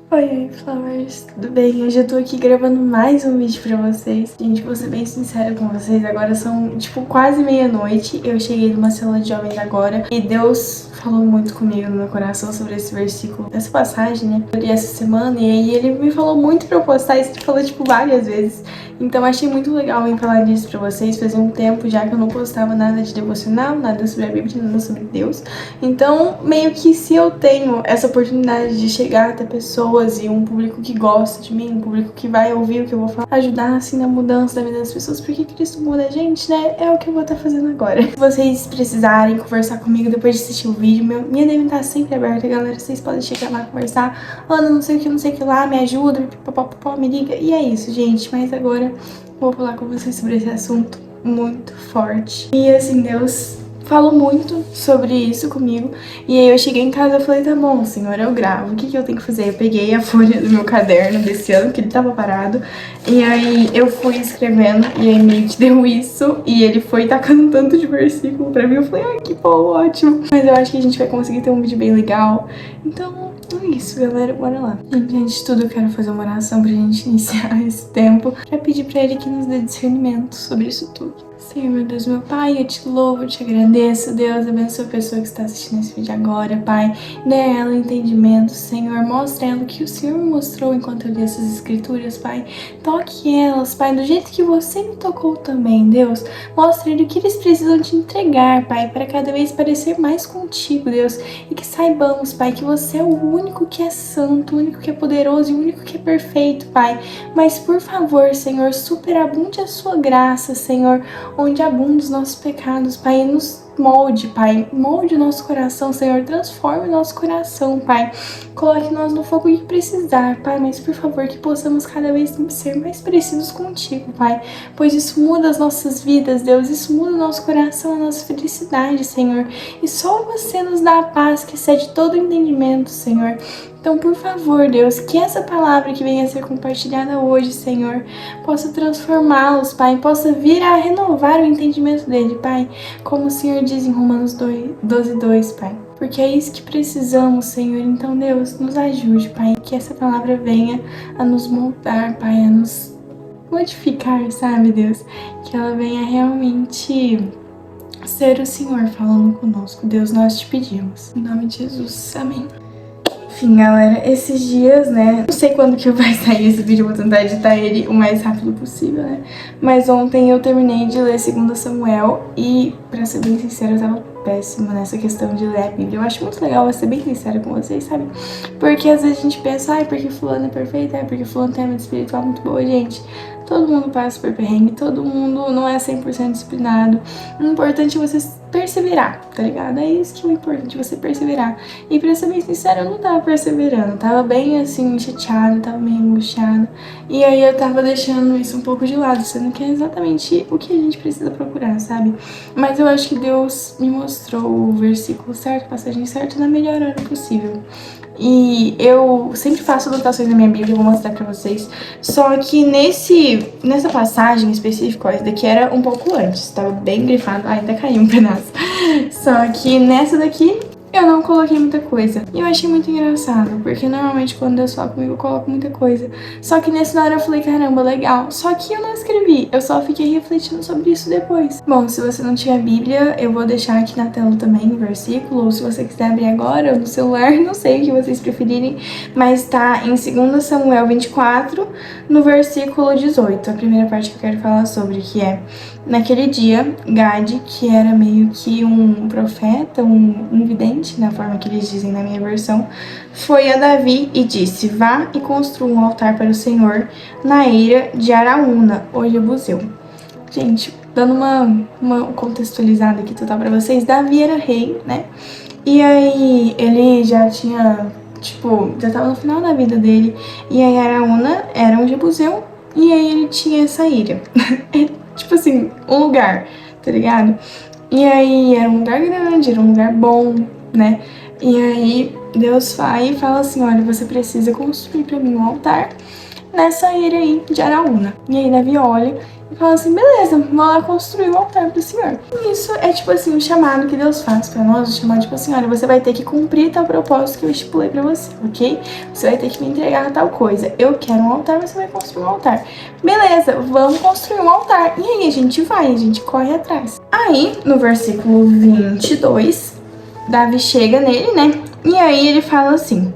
Oi, Flowers, tudo bem? Hoje eu tô aqui gravando mais um vídeo pra vocês. Gente, vou ser bem sincera com vocês, agora são, tipo, quase meia-noite. Eu cheguei numa célula de jovens agora e Deus falou muito comigo no meu coração sobre esse versículo, essa passagem, né? Eu li essa semana e aí ele me falou muito pra eu postar isso, ele falou, tipo, várias vezes. Então achei muito legal vir falar disso pra vocês. Fazia um tempo já que eu não postava nada de devocional, nada sobre a Bíblia, nada sobre Deus. Então, meio que se eu tenho essa oportunidade de chegar até pessoas e um público que gosta de mim, um público que vai ouvir o que eu vou falar, ajudar assim na mudança da vida das pessoas, porque Cristo muda a gente, né? É o que eu vou estar fazendo agora. Se vocês precisarem conversar comigo depois de assistir o vídeo, minha DM tá sempre aberta, galera. Vocês podem chegar lá conversar. Ana, não sei o que, não sei o que lá, me ajuda, me liga. E é isso, gente. Mas agora vou falar com vocês sobre esse assunto muito forte. E assim, Deus falou muito sobre isso comigo. E aí eu cheguei em casa e falei, tá bom, senhor, eu gravo. O que eu tenho que fazer? Eu peguei a folha do meu caderno desse ano, que ele tava parado. E aí eu fui escrevendo e aí meio que deu isso. E ele foi tacando tanto de versículo pra mim. Eu falei, ai, que bom, ótimo. Mas eu acho que a gente vai conseguir ter um vídeo bem legal. Então, é isso, galera, bora lá. Gente, antes de tudo, eu quero fazer uma oração pra gente iniciar esse tempo, pra pedir pra ele que nos dê discernimento sobre isso tudo. Senhor, meu Deus, meu Pai, eu te louvo, eu te agradeço, Deus, abençoa a pessoa que está assistindo esse vídeo agora, Pai, dê a ela entendimento, Senhor, mostre a ela o que o Senhor me mostrou enquanto eu li essas escrituras, Pai, toque elas, Pai, do jeito que você me tocou também, Deus, mostre o que eles precisam te entregar, Pai, para cada vez parecer mais contigo, Deus, e que saibamos, Pai, que você é o único que é santo, o único que é poderoso e o único que é perfeito, Pai, mas por favor, Senhor, superabunde a sua graça, Senhor, onde abundam os nossos pecados, Pai, nos molde, Pai, molde o nosso coração, Senhor, transforme o nosso coração, Pai, coloque nós no fogo que precisar, Pai, mas por favor que possamos cada vez ser mais parecidos contigo, Pai, pois isso muda as nossas vidas, Deus, isso muda o nosso coração, a nossa felicidade, Senhor, e só você nos dá a paz que excede todo o entendimento, Senhor. Então, por favor, Deus, que essa palavra que venha a ser compartilhada hoje, Senhor, possa transformá-los, Pai, possa vir a renovar o entendimento dele, Pai, como o Senhor diz em Romanos 12:2, Pai. Porque é isso que precisamos, Senhor. Então, Deus, nos ajude, Pai, que essa palavra venha a nos moldar, Pai, a nos modificar, sabe, Deus? Que ela venha realmente ser o Senhor falando conosco. Deus, nós te pedimos. Em nome de Jesus, amém. Enfim, galera, esses dias, né, não sei quando que vai sair esse vídeo, eu vou tentar editar ele o mais rápido possível, né, mas ontem eu terminei de ler 2 Samuel e, pra ser bem sincera, eu tava péssima nessa questão de ler a Bíblia. Eu acho muito legal, vou ser bem sincera com vocês, sabe, porque às vezes a gente pensa, ai, porque fulano é perfeito, ai, porque fulano tem uma vida espiritual muito boa, gente. Todo mundo passa por perrengue, todo mundo não é 100% disciplinado. O importante é você perseverar, tá ligado? É isso que é o importante, você perseverar. E pra ser bem sincera, eu não tava perseverando, tava bem assim, chateada, tava meio angustiada. E aí eu tava deixando isso um pouco de lado, sendo que é exatamente o que a gente precisa procurar, sabe? Mas eu acho que Deus me mostrou o versículo certo, a passagem certa, na melhor hora possível. E eu sempre faço anotações na minha Bíblia, eu vou mostrar pra vocês. Só que nessa passagem específica, ó, esse daqui era um pouco antes, tava bem grifado, ainda caiu um pedaço. Só que nessa daqui eu não coloquei muita coisa. E eu achei muito engraçado, porque normalmente quando Deus fala comigo eu coloco muita coisa. Só que nessa hora eu falei, caramba, legal. Só que eu não escrevi, eu só fiquei refletindo sobre isso depois. Bom, se você não tiver Bíblia, eu vou deixar aqui na tela também o versículo, ou se você quiser abrir agora ou no celular, não sei o que vocês preferirem, mas tá em 2 Samuel 24, no versículo 18, a primeira parte que eu quero falar sobre, que é: naquele dia, Gade, que era meio que um profeta, um vidente, na forma que eles dizem na minha versão, foi a Davi e disse: vá e construa um altar para o Senhor na eira de Araúna, o Jebuseu. Gente, dando uma contextualizada aqui total pra vocês, Davi era rei, né? E aí ele já tinha, tipo, já tava no final da vida dele, e aí Araúna era um Jebuseu, e aí ele tinha essa ilha. Tipo assim, um lugar, tá ligado? E aí era um lugar grande, era um lugar bom, né? E aí Deus vai e fala assim, olha, você precisa construir pra mim um altar nessa ilha aí de Araúna. E aí Davi olha e fala assim, beleza, vou lá construir um altar pro Senhor. E isso é tipo assim, um chamado que Deus faz pra nós, um chamado tipo assim, olha, você vai ter que cumprir tal propósito que eu estipulei pra você, ok? Você vai ter que me entregar tal coisa. Eu quero um altar, você vai construir um altar. Beleza, vamos construir um altar. E aí a gente corre atrás. Aí, no versículo 22, Davi chega nele, né? E aí ele fala assim,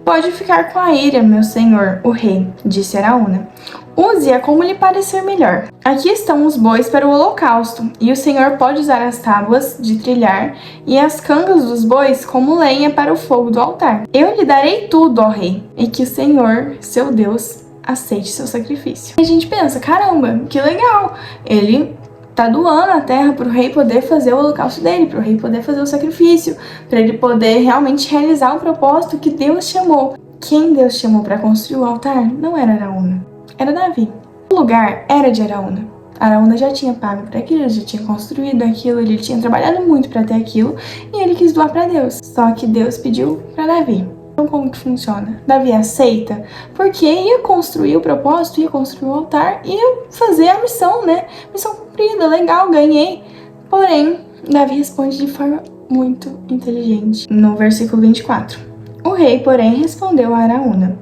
pode ficar com a ira, meu senhor, o rei, disse Araúna. Use-a como lhe parecer melhor. Aqui estão os bois para o holocausto, e o Senhor pode usar as tábuas de trilhar e as cangas dos bois como lenha para o fogo do altar. Eu lhe darei tudo, ó rei, e que o Senhor, seu Deus, aceite seu sacrifício. E a gente pensa, caramba, que legal, ele tá doando a terra para o rei poder fazer o holocausto dele, para o rei poder fazer o sacrifício, para ele poder realmente realizar o propósito que Deus chamou. Quem Deus chamou para construir o altar não era Araúna, era Davi. O lugar era de Araúna. Araúna já tinha pago para aquilo, ele já tinha construído aquilo, ele tinha trabalhado muito para ter aquilo e ele quis doar para Deus. Só que Deus pediu para Davi. Então como que funciona? Davi aceita porque ia construir o propósito, ia construir o altar, ia fazer a missão, né? Missão cumprida, legal, ganhei. Porém, Davi responde de forma muito inteligente. No versículo 24. O rei, porém, respondeu a Araúna,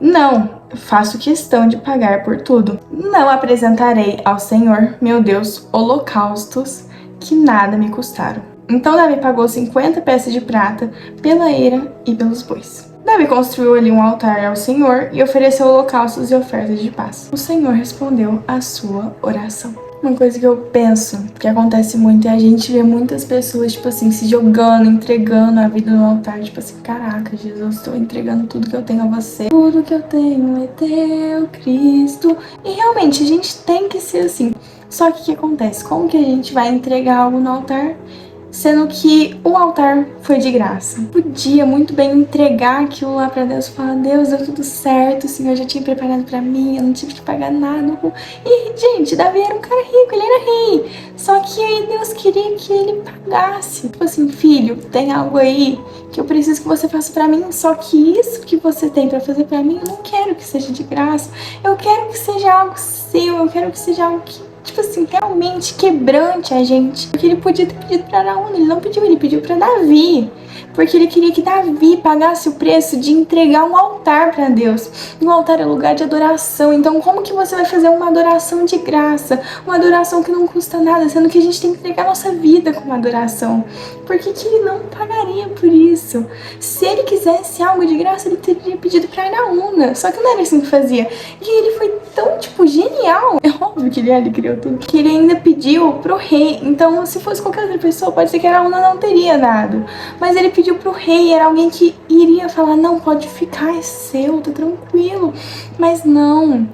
não, faço questão de pagar por tudo. Não apresentarei ao Senhor, meu Deus, holocaustos que nada me custaram. Então Davi pagou 50 peças de prata pela eira e pelos bois. Davi construiu ali um altar ao Senhor e ofereceu holocaustos e ofertas de paz. O Senhor respondeu à sua oração. Uma coisa que eu penso que acontece muito é a gente ver muitas pessoas, tipo assim, se jogando, entregando a vida no altar. Tipo assim, caraca, Jesus, estou entregando tudo que eu tenho a você. Tudo que eu tenho é teu, Cristo. E realmente, a gente tem que ser assim. Só que o que acontece? Como que a gente vai entregar algo no altar, sendo que o altar foi de graça? Podia muito bem entregar aquilo lá pra Deus e falar, Deus, deu tudo certo, o Senhor já tinha preparado pra mim, eu não tive que pagar nada. E, gente, Davi era um cara rico, ele era rei. Só que aí Deus queria que ele pagasse. Tipo assim, filho, tem algo aí que eu preciso que você faça pra mim, só que isso que você tem pra fazer pra mim, eu não quero que seja de graça. Eu quero que seja algo seu, eu quero que seja algo que, tipo assim, realmente quebrante a gente. Porque ele podia ter pedido pra Araúna, ele não pediu, ele pediu pra Davi. Porque ele queria que Davi pagasse o preço de entregar um altar pra Deus. E um altar é lugar de adoração. Então como que você vai fazer uma adoração de graça? Uma adoração que não custa nada, sendo que a gente tem que entregar a nossa vida como adoração. Por que ele não pagaria por isso? Se ele quisesse algo de graça, ele teria pedido pra Araúna. Só que não era assim que fazia. E ele foi tão, tipo, genial. É óbvio que ele criou tudo. Que ele ainda pediu pro rei. Então, se fosse qualquer outra pessoa, pode ser que Araúna não teria dado. Mas ele pediu pro rei, era alguém que iria falar, não, pode ficar, é seu, tá tranquilo. Mas não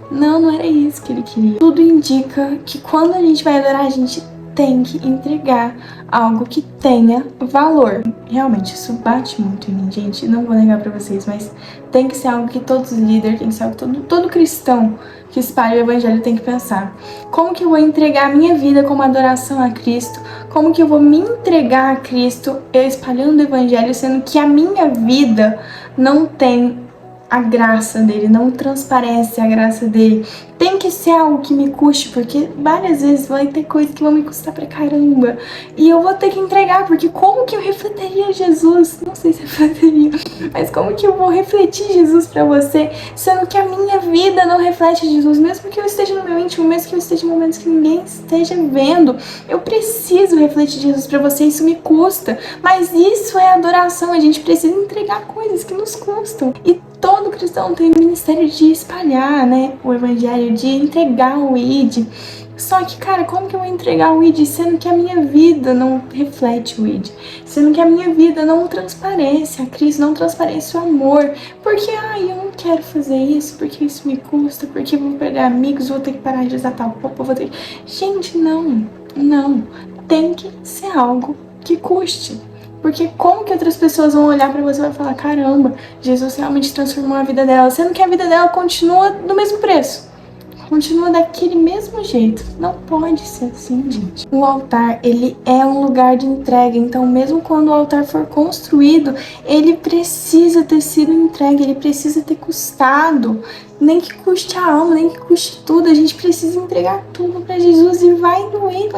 era isso que ele queria. Tudo indica que quando a gente vai adorar, a gente tem que entregar algo que tenha valor. Realmente, isso bate muito em mim, gente. Não vou negar pra vocês, mas tem que ser algo que todos os líderes, tem que ser algo que todo cristão que espalha o evangelho tem que pensar. Como que eu vou entregar a minha vida como adoração a Cristo? Como que eu vou me entregar a Cristo eu espalhando o evangelho, sendo que a minha vida não tem a graça dele, não transparece a graça dele. Tem que ser algo que me custe, porque várias vezes vai ter coisas que vão me custar pra caramba. E eu vou ter que entregar, porque como que eu refletiria Jesus? Não sei se refletiria, mas como que eu vou refletir Jesus pra você, sendo que a minha vida não reflete Jesus, mesmo que eu esteja no meu íntimo, mesmo que eu esteja em momentos que ninguém esteja vendo, eu preciso refletir Jesus pra você, isso me custa. Mas isso é adoração, a gente precisa entregar coisas que nos custam. E todo cristão tem o ministério de espalhar, né, o evangelho, de entregar o ID. Só que, cara, como que eu vou entregar o ID sendo que a minha vida não reflete o ID? Sendo que a minha vida não transparece a Cristo, não transparece o amor. Porque, eu não quero fazer isso, porque isso me custa, porque eu vou perder amigos, vou ter que parar de usar tal roupa, vou ter que... Gente, não. Tem que ser algo que custe. Porque como que outras pessoas vão olhar pra você e vão falar, caramba, Jesus realmente transformou a vida dela, sendo que a vida dela continua do mesmo preço. Continua daquele mesmo jeito. Não pode ser assim, gente. O altar, ele é um lugar de entrega. Então, mesmo quando o altar for construído, ele precisa ter sido entregue. Ele precisa ter custado. Nem que custe a alma, nem que custe tudo. A gente precisa entregar tudo pra Jesus. E vai doer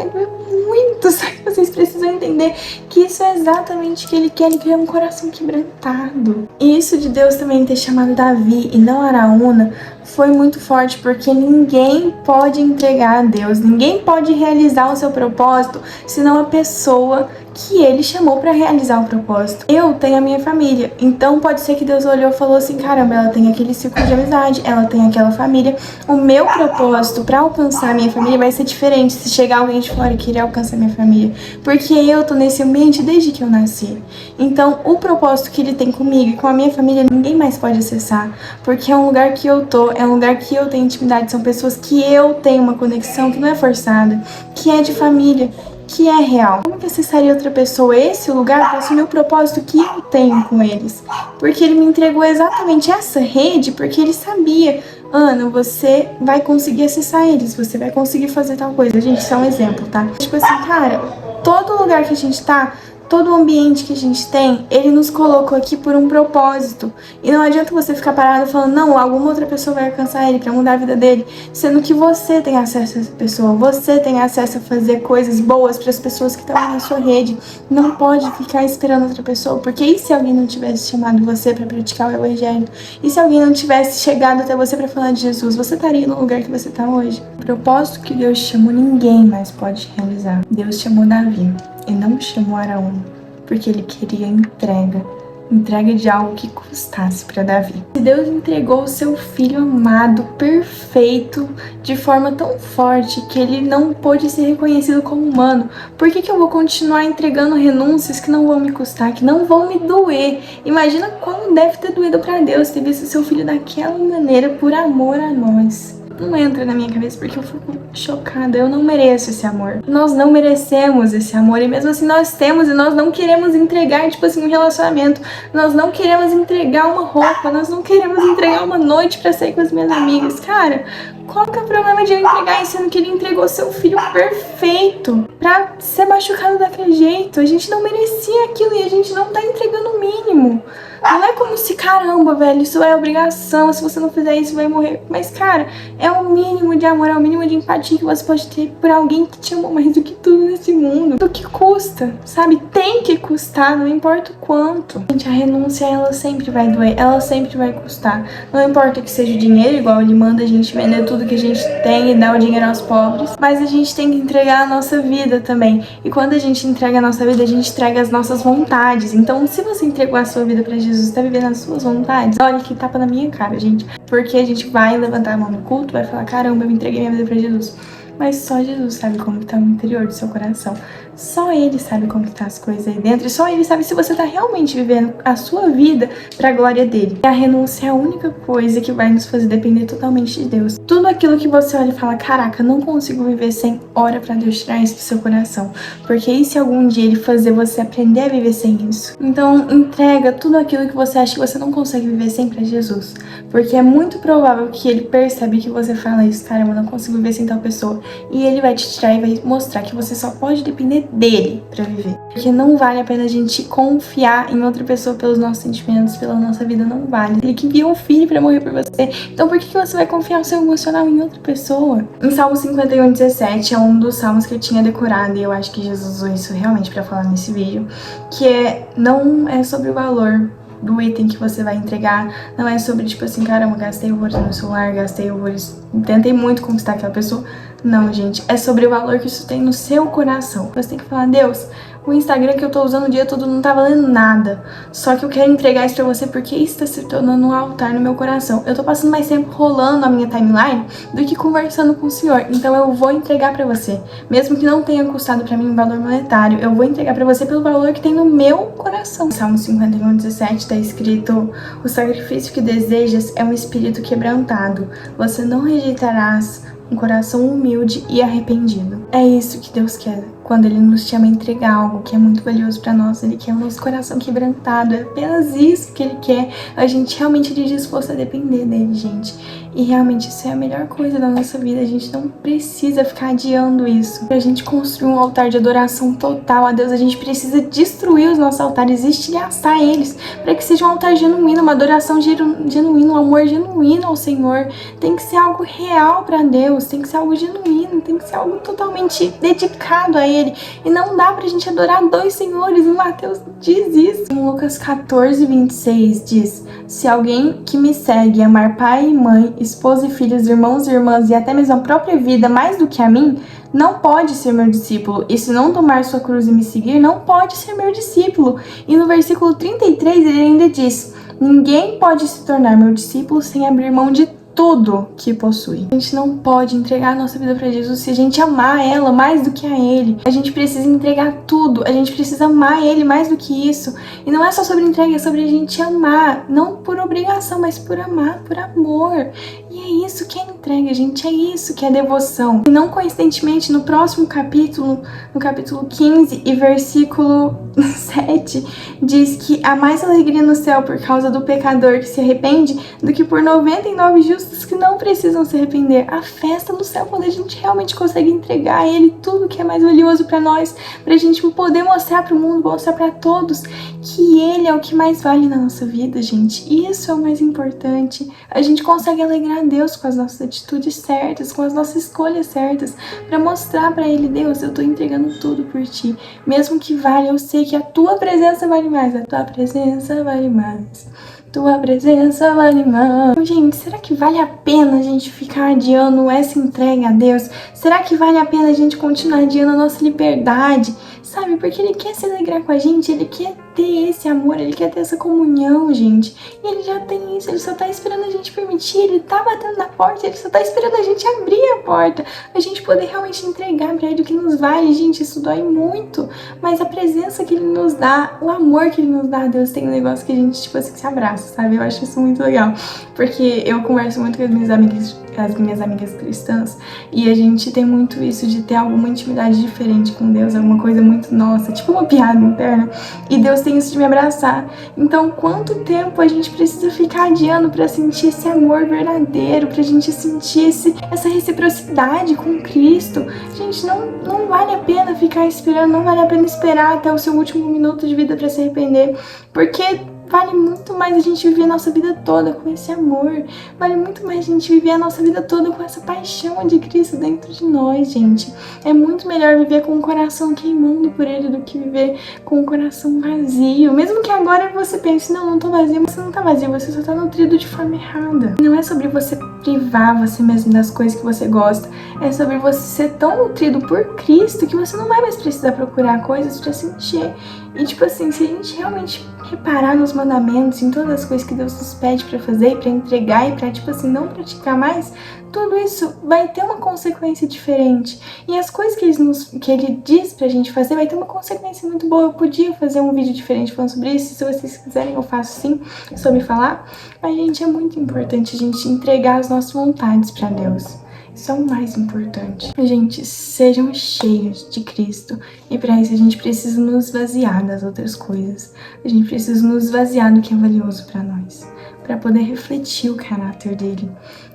muito. Só que vocês precisam entender que isso é exatamente o que ele quer. Ele quer um coração quebrantado. E isso de Deus também ter chamado Davi e não Araúna foi muito forte, porque ninguém pode entregar a Deus, ninguém pode realizar o seu propósito, senão a pessoa que ele chamou para realizar o propósito. Eu tenho a minha família, então pode ser que Deus olhou e falou assim, caramba, ela tem aquele ciclo de amizade, ela tem aquela família, o meu propósito para alcançar a minha família vai ser diferente se chegar alguém de fora e querer alcançar a minha família, porque eu tô nesse ambiente desde que eu nasci. Então o propósito que ele tem comigo e com a minha família ninguém mais pode acessar, porque é um lugar que eu tô, é um lugar que eu tenho intimidade, são pessoas que eu tenho uma conexão que não é forçada, que é de família, que é real. Como que acessaria outra pessoa esse lugar para assumir o propósito que eu tenho com eles? Porque ele me entregou exatamente essa rede, porque ele sabia, Ana, você vai conseguir acessar eles, você vai conseguir fazer tal coisa. Gente, isso é um exemplo, tá? Tipo assim, cara, todo lugar que a gente tá, todo o ambiente que a gente tem, ele nos colocou aqui por um propósito. E não adianta você ficar parado falando, não, alguma outra pessoa vai alcançar ele pra mudar a vida dele. Sendo que você tem acesso a essa pessoa, você tem acesso a fazer coisas boas para as pessoas que estão na sua rede. Não pode ficar esperando outra pessoa, porque e se alguém não tivesse chamado você para praticar o evangelho? E se alguém não tivesse chegado até você para falar de Jesus? Você estaria no lugar que você tá hoje? O propósito que Deus chamou, ninguém mais pode realizar. Deus chamou Davi e não chamou Araúna, porque ele queria entrega de algo que custasse para Davi. Se Deus entregou o seu filho amado, perfeito, de forma tão forte que ele não pôde ser reconhecido como humano, por que eu vou continuar entregando renúncias que não vão me custar, que não vão me doer? Imagina como deve ter doído para Deus ter visto seu filho daquela maneira por amor a nós. Não entra na minha cabeça porque eu fico chocada. Eu não mereço esse amor. Nós não merecemos esse amor. E mesmo assim nós temos e nós não queremos entregar, tipo assim, um relacionamento. Nós não queremos entregar uma roupa. Nós não queremos entregar uma noite pra sair com as minhas amigas. Cara, qual que é o problema de eu entregar isso, sendo que ele entregou seu filho perfeito pra ser machucado daquele jeito? A gente não merecia aquilo e a gente não tá entregando o mínimo. Não é como se, caramba, velho, isso é obrigação, se você não fizer isso vai morrer. Mas, cara, é o mínimo de amor, é o mínimo de empatia que você pode ter por alguém que te ama mais do que tudo nesse mundo. Do que custa, sabe? Tem que custar, não importa o quanto. Gente, a renúncia, ela sempre vai doer, ela sempre vai custar. Não importa que seja o dinheiro, igual ele manda a gente vender tudo que a gente tem e dar o dinheiro aos pobres. Mas a gente tem que entregar a nossa vida também. E quando a gente entrega a nossa vida, a gente entrega as nossas vontades. Então, se você entregou a sua vida pra Jesus, tá vivendo as suas vontades, olha que tapa na minha cara, gente. Porque a gente vai levantar a mão no culto, vai falar, caramba, eu entreguei minha vida pra Jesus. Mas só Jesus sabe como que tá no interior do seu coração. Só Ele sabe como que tá as coisas aí dentro. E só Ele sabe se você tá realmente vivendo a sua vida pra glória dele. E a renúncia é a única coisa que vai nos fazer depender totalmente de Deus. Tudo aquilo que você olha e fala, caraca, não consigo viver sem, ora pra Deus tirar isso do seu coração. Porque e se algum dia Ele fazer você aprender a viver sem isso? Então entrega tudo aquilo que você acha que você não consegue viver sem pra Jesus. Porque é muito provável que Ele percebe que você fala isso, caramba, eu não consigo viver sem tal pessoa. E Ele vai te tirar e vai mostrar que você só pode depender dele pra viver. Porque não vale a pena a gente confiar em outra pessoa pelos nossos sentimentos, pela nossa vida, não vale. Ele que enviou um filho pra morrer por você. Então por que você vai confiar o seu emocional em outra pessoa? Em Salmo 51:17 é um dos salmos que eu tinha decorado e eu acho que Jesus usou isso realmente pra falar nesse vídeo, que não é sobre o valor do item que você vai entregar, não é sobre tipo assim, caramba, gastei horrores no meu celular, gastei horrores, tentei muito conquistar aquela pessoa. Não, gente, é sobre o valor que isso tem no seu coração. Você tem que falar, Deus, o Instagram que eu tô usando o dia todo não tá valendo nada, só que eu quero entregar isso pra você porque isso tá se tornando um altar no meu coração. Eu tô passando mais tempo rolando a minha timeline do que conversando com o Senhor, então eu vou entregar pra você, mesmo que não tenha custado pra mim um valor monetário, eu vou entregar pra você pelo valor que tem no meu coração. Salmo 51:17 tá escrito, o sacrifício que desejas é um espírito quebrantado, você não rejeitarás um coração humilde e arrependido. É isso que Deus quer. Quando Ele nos chama a entregar algo que é muito valioso pra nós, Ele quer o nosso coração quebrantado. É apenas isso que Ele quer. A gente realmente esteja disposto a depender dEle, gente. E realmente isso é a melhor coisa da nossa vida. A gente não precisa ficar adiando isso. Pra gente construir um altar de adoração total a Deus, a gente precisa destruir os nossos altares e estilhaçar eles, para que seja um altar genuíno, uma adoração genuína, um amor genuíno ao Senhor. Tem que ser algo real pra Deus, tem que ser algo genuíno, tem que ser algo totalmente dedicado a Ele. E não dá pra gente adorar dois senhores. Em Mateus diz isso. Em Lucas 14:26 diz: se alguém que me segue amar pai e mãe, esposa e filhos, irmãos e irmãs e até mesmo a própria vida mais do que a mim, não pode ser meu discípulo. E se não tomar sua cruz e me seguir, não pode ser meu discípulo. E no versículo 33 ele ainda diz: ninguém pode se tornar meu discípulo sem abrir mão de tudo que possui. A gente não pode entregar a nossa vida para Jesus se a gente amar ela mais do que a Ele. A gente precisa entregar tudo, a gente precisa amar Ele mais do que isso. E não é só sobre entrega, é sobre a gente amar, não por obrigação, mas por amar, por amor. E é isso que é entrega, gente, é isso que é devoção. E não coincidentemente, no próximo capítulo, no capítulo 15 e versículo 7, diz que há mais alegria no céu por causa do pecador que se arrepende do que por 99 justos que não precisam se arrepender. A festa no céu, quando a gente realmente consegue entregar a Ele tudo que é mais valioso pra nós, pra gente poder mostrar pro mundo, mostrar pra todos que Ele é o que mais vale na nossa vida, gente. Isso é o mais importante. A gente consegue alegrar a Deus com as nossas atitudes certas, com as nossas escolhas certas, pra mostrar pra Ele: Deus, eu tô entregando tudo por Ti. Mesmo que vale, eu sei que a Tua presença vale mais. A Tua presença vale mais. Tua presença vale mais. Gente, será que vale a pena a gente ficar adiando essa entrega a Deus? Será que vale a pena a gente continuar adiando a nossa liberdade? Sabe, porque Ele quer se alegrar com a gente, Ele quer ter esse amor, Ele quer ter essa comunhão, gente. E Ele já tem isso, Ele só tá esperando a gente permitir, Ele tá batendo na porta, Ele só tá esperando a gente abrir a porta, a gente poder realmente entregar pra Ele o que nos vale. Gente, isso dói muito, mas a presença que Ele nos dá, o amor que Ele nos dá, Deus, tem um negócio que a gente, tipo assim, se abraça, sabe? Eu acho isso muito legal, porque eu converso muito com as minhas amigas cristãs, e a gente tem muito isso de ter alguma intimidade diferente com Deus, alguma coisa muito nossa, tipo uma piada interna, e Deus tem isso de me abraçar. Então, quanto tempo a gente precisa ficar adiando pra sentir esse amor verdadeiro, pra gente sentir essa reciprocidade com Cristo? Gente, não vale a pena ficar esperando, não vale a pena esperar até o seu último minuto de vida pra se arrepender, porque vale muito mais a gente viver a nossa vida toda com esse amor. Vale muito mais a gente viver a nossa vida toda com essa paixão de Cristo dentro de nós, gente. É muito melhor viver com o coração queimando por Ele do que viver com o coração vazio. Mesmo que agora você pense: não tô vazio. Você não tá vazio, você só tá nutrido de forma errada. Não é sobre você privar você mesmo das coisas que você gosta. É sobre você ser tão nutrido por Cristo que você não vai mais precisar procurar coisas pra sentir. E tipo assim, se a gente realmente reparar nos mandamentos, em todas as coisas que Deus nos pede pra fazer e pra entregar e pra, tipo assim, não praticar mais, tudo isso vai ter uma consequência diferente. E as coisas que Ele diz pra gente fazer vai ter uma consequência muito boa. Eu podia fazer um vídeo diferente falando sobre isso, se vocês quiserem eu faço sim, sobre falar. Mas, gente, é muito importante a gente entregar as nossas vontades pra Deus. Isso é o mais importante. Gente, sejam cheios de Cristo. E para isso a gente precisa nos esvaziar das outras coisas. A gente precisa nos esvaziar do que é valioso para nós, para poder refletir o caráter dele.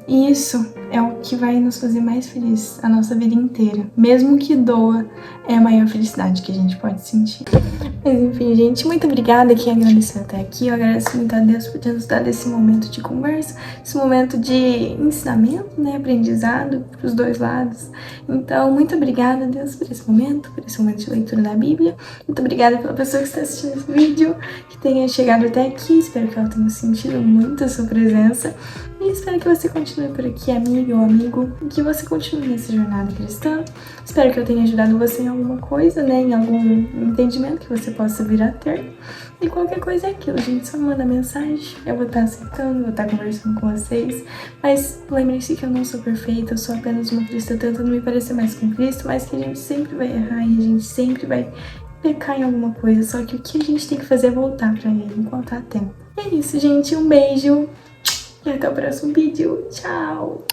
E isso é o que vai nos fazer mais felizes a nossa vida inteira. Mesmo que doa, é a maior felicidade que a gente pode sentir. Mas enfim, gente, muito obrigada quem agradeceu até aqui. Eu agradeço muito a Deus por ter nos dado esse momento de conversa, esse momento de ensinamento, né, aprendizado pros dois lados. Então, muito obrigada, Deus, por esse momento de leitura da Bíblia. Muito obrigada pela pessoa que está assistindo esse vídeo, que tenha chegado até aqui. Espero que ela tenha sentido muito a sua presença. E espero que você continue por aqui, amiga ou amigo, e que você continue nessa jornada cristã. Espero que eu tenha ajudado você em alguma coisa, né, em algum entendimento que você possa vir a ter. E qualquer coisa é aquilo, gente, só manda mensagem, eu vou estar aceitando, vou estar conversando com vocês. Mas lembrem-se que eu não sou perfeita, eu sou apenas uma cristã tentando me parecer mais com Cristo, mas que a gente sempre vai errar e a gente sempre vai pecar em alguma coisa. Só que o que a gente tem que fazer é voltar pra Ele enquanto há tempo. É isso, gente, um beijo. E até o próximo vídeo. Tchau!